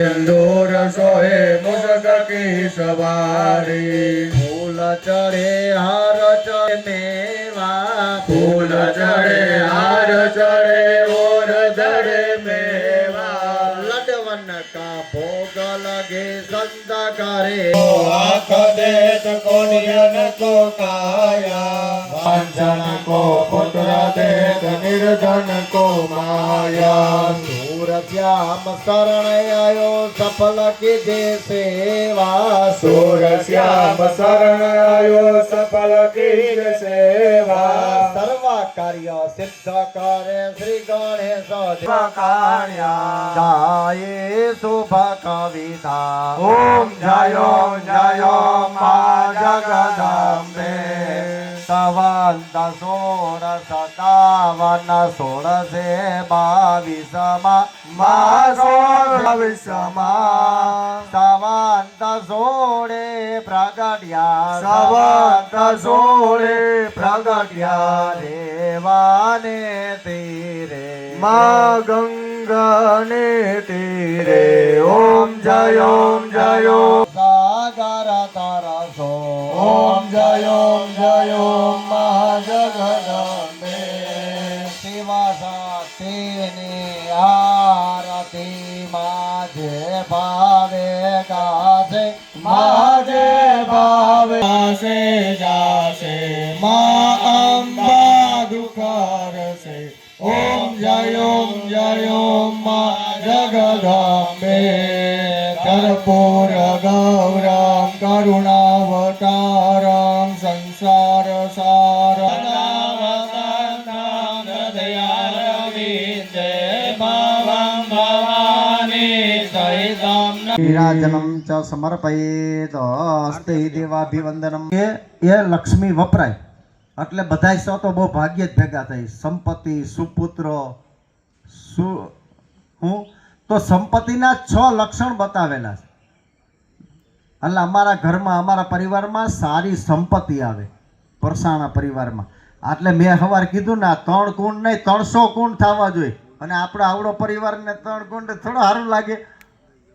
सिंदूर सोहे मुसक की सवारी फूल चढ़े हार चढ़े मेवा फूल चढ़े हार चढ़े और चढ़े मेवा लडवन का भोग लगे संत करे आँख देत को नियन को काया वांछन को पुत्र देत निर्धन को माया सूर श्याम शरण आयो सफल कीजे सेवा सूर श्याम शरण आयो सफल कीज सेवा सर्व कार्य सिद्ध करे श्री गणेश काण्या जाये शुभ कविता ओम जयो मा जगदम्बे सवंत 1657 1622 मा विषमा सवंत 16 प्रगट्या सवंत 16 प्रगट्या देवाने तीरे मा गंगाने तीरे ओम जयो सागर तरसो ओम जयो मा जगदम्बे शिव शक्तिनी आरती माझे भावे गासे माजे भावे से जासे मा अंबा दुखार से ओम जयो मा जगदम्बे कर्पूर गौरम करुणावतारम संसार सारम नीराजनम च समर्पयेत हस्ते देवाभिवंदनम ये लक्ष्मी वपराय એટલે બધાય સો તો બહુ ભાગ્ય જ ભેગા થઈ સંપત્તિ સુપુત્ર હું તો સંપત્તિના 6 લક્ષણ બતાવેલા છે એટલે અમારા ઘરમાં અમારા પરિવારમાં સારી સંપત્તિ આવે પરસાણા પરિવારમાં એટલે મેં સવાર કીધું ને 3 ગુણ નહીં 300 ગુણ થવા જોઈએ અને આપણો આવડો પરિવારને 3 ગુણ થોડો સારું લાગે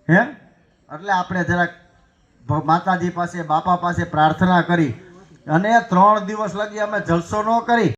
હે એટલે આપણે જરાક માતાજી પાસે બાપા પાસે પ્રાર્થના કરી અને 3 દિવસ લગી અમે જલસો ન કરી